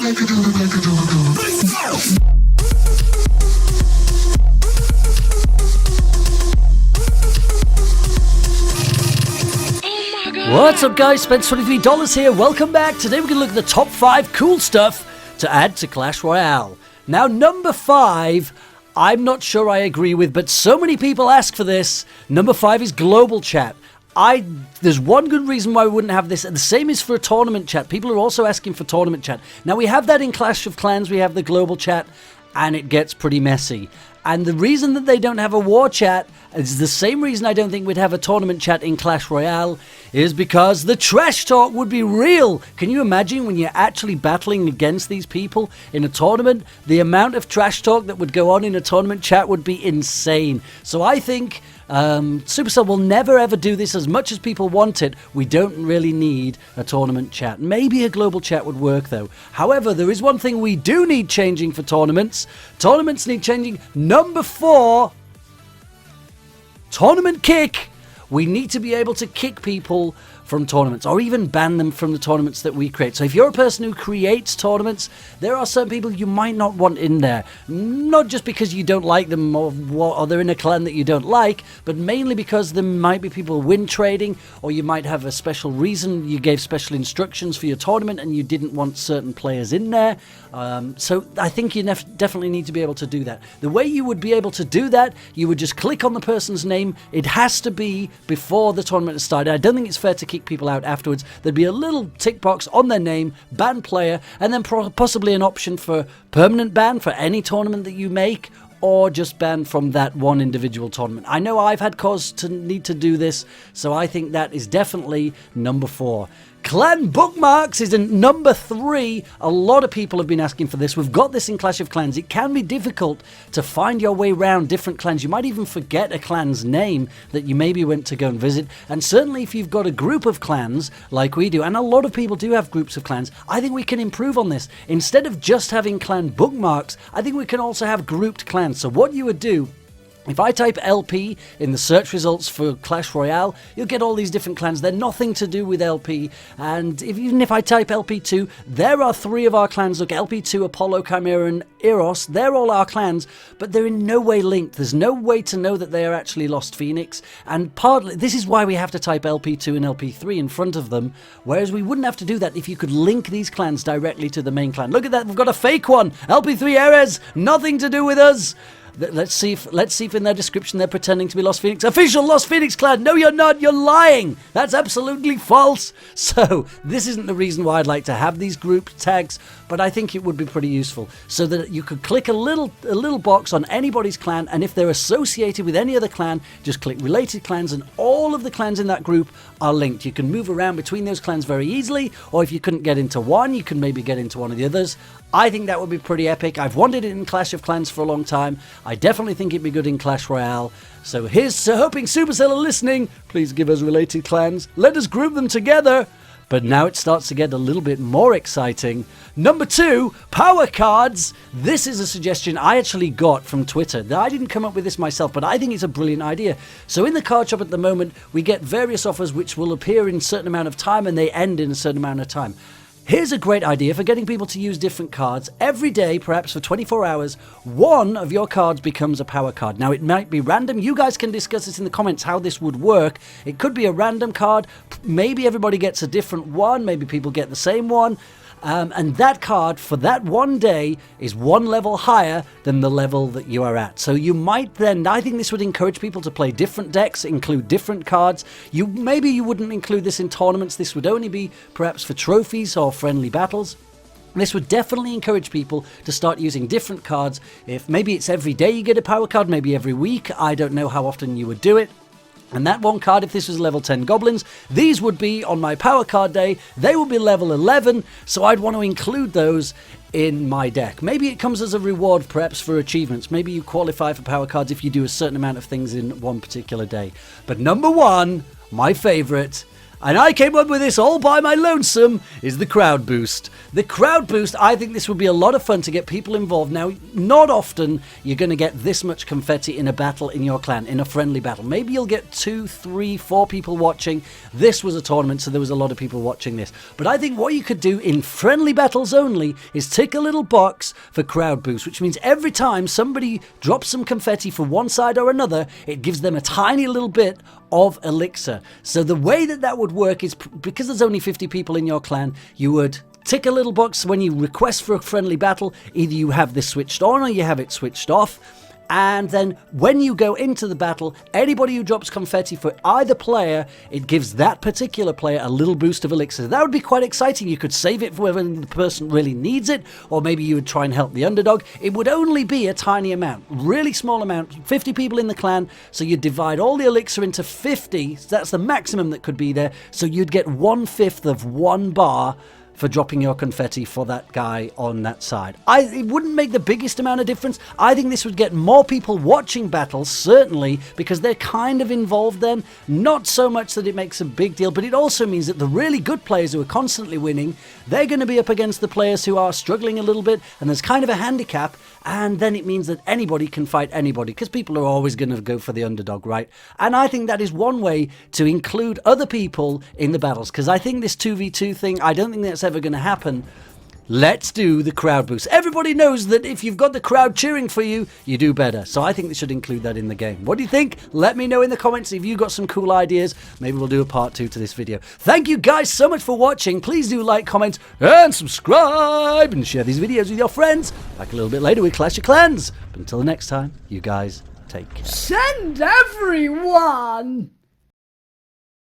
What's up, guys? Spent $23 here. Welcome back. Today we're going to look at the top 5 cool stuff to add to Clash Royale. Now, number 5, I'm not sure I agree with, but so many people ask for this. Number 5 is global chat. There's one good reason why we wouldn't have this, and the same is for a tournament chat. People are also asking for tournament chat. Now, we have that in Clash of Clans. We have the global chat, and it gets pretty messy. And the reason that they don't have a war chat is the same reason I don't think we'd have a tournament chat in Clash Royale, is because the trash talk would be real. Can you imagine when you're actually battling against these people in a tournament? The amount of trash talk that would go on in a tournament chat would be insane. So I think Supercell will never ever do this. As much as people want it, we don't really need a tournament chat. Maybe a global chat would work though. However, there is one thing we do need changing for tournaments. Tournaments need changing. Number 4, tournament kick. We need to be able to kick people from tournaments, or even ban them from the tournaments that we create. So if you're a person who creates tournaments, there are certain people you might not want in there. Not just because you don't like them or they're in a clan that you don't like, but mainly because there might be people win trading, or you might have a special reason. You gave special instructions for your tournament and you didn't want certain players in there. So I think you definitely need to be able to do that. The way you would be able to do that, you would just click on the person's name. It has to be before the tournament has started. I don't think it's fair to kick people out afterwards. There'd be a little tick box on their name, ban player, and then possibly an option for permanent ban for any tournament that you make, or just ban from that one individual tournament. I know I've had cause to need to do this, so I think that is definitely number 4. Clan bookmarks is in number 3. A lot of people have been asking for this. We've got this in Clash of Clans. It can be difficult to find your way around different clans. You might even forget a clan's name that you maybe went to go and visit. And certainly if you've got a group of clans like we do, and a lot of people do have groups of clans, I think we can improve on this. Instead of just having clan bookmarks, I think we can also have grouped clans. So what you would do, if I type LP in the search results for Clash Royale, you'll get all these different clans. They're nothing to do with LP. And even if I type LP2, there are 3 of our clans. Look, LP2, Apollo, Chimera, and Eros. They're all our clans, but they're in no way linked. There's no way to know that they are actually Lost Phoenix. And partly, this is why we have to type LP2 and LP3 in front of them, whereas we wouldn't have to do that if you could link these clans directly to the main clan. Look at that, we've got a fake one. LP3 Erez, nothing to do with us. Let's see if in their description they're pretending to be Lost Phoenix. Official Lost Phoenix clan. No, you're not. You're lying. That's absolutely false. So this isn't the reason why I'd like to have these group tags, but I think it would be pretty useful so that you could click a little box on anybody's clan, and if they're associated with any other clan, just click related clans, and all of the clans in that group are linked. You can move around between those clans very easily, or if you couldn't get into one, you can maybe get into one of the others. I think that would be pretty epic. I've wanted it in Clash of Clans for a long time. I definitely think it'd be good in Clash Royale. So here's hoping Supercell are listening. Please give us related clans. Let us group them together. But now it starts to get a little bit more exciting. Number 2, power cards. This is a suggestion I actually got from Twitter. I didn't come up with this myself, but I think it's a brilliant idea. So in the card shop at the moment, we get various offers which will appear in a certain amount of time and they end in a certain amount of time. Here's a great idea for getting people to use different cards. Every day, perhaps for 24 hours, one of your cards becomes a power card. Now, it might be random. You guys can discuss this in the comments, how this would work. It could be a random card. Maybe everybody gets a different one. Maybe people get the same one. And that card for that one day is one level higher than the level that you are at. So you might then, I think this would encourage people to play different decks, include different cards. Maybe you wouldn't include this in tournaments. This would only be perhaps for trophies or friendly battles. This would definitely encourage people to start using different cards. If maybe it's every day you get a power card, maybe every week. I don't know how often you would do it. And that one card, if this was level 10 goblins, these would be on my power card day. They would be level 11, so I'd want to include those in my deck. Maybe it comes as a reward, perhaps for achievements. Maybe you qualify for power cards if you do a certain amount of things in one particular day. But number 1, my favorite, and I came up with this all by my lonesome, is the crowd boost. The crowd boost, I think this would be a lot of fun to get people involved. Now, not often you're going to get this much confetti in a battle in your clan, in a friendly battle. Maybe you'll get 2, 3, 4 people watching. This was a tournament, so there was a lot of people watching this. But I think what you could do in friendly battles only is tick a little box for crowd boost, which means every time somebody drops some confetti from one side or another, it gives them a tiny little bit of elixir. So the way that would work is, because there's only 50 people in your clan, you would tick a little box when you request for a friendly battle. Either you have this switched on or you have it switched off. And then when you go into the battle, anybody who drops confetti for either player, it gives that particular player a little boost of elixir. That would be quite exciting. You could save it for when the person really needs it, or maybe you would try and help the underdog. It would only be a tiny amount, really small amount, 50 people in the clan, so you'd divide all the elixir into 50, so that's the maximum that could be there, so you'd get 1/5 of 1 bar for dropping your confetti for that guy on that side. It wouldn't make the biggest amount of difference. I think this would get more people watching battles, certainly, because they're kind of involved then. Not so much that it makes a big deal, but it also means that the really good players who are constantly winning, they're going to be up against the players who are struggling a little bit, and there's kind of a handicap, and then it means that anybody can fight anybody, because people are always going to go for the underdog, right? And I think that is one way to include other people in the battles, because I think this 2v2 thing, I don't think that's ever going to happen. Let's do the crowd boost. Everybody knows that if you've got the crowd cheering for you, you do better. So I think they should include that in the game. What do you think? Let me know in the comments if you've got some cool ideas. Maybe we'll do a part 2 to this video. Thank you guys so much for watching. Please do like, comment, and subscribe, and share these videos with your friends. Back a little bit later with Clash of Clans. But until the next time, you guys take care. Send everyone!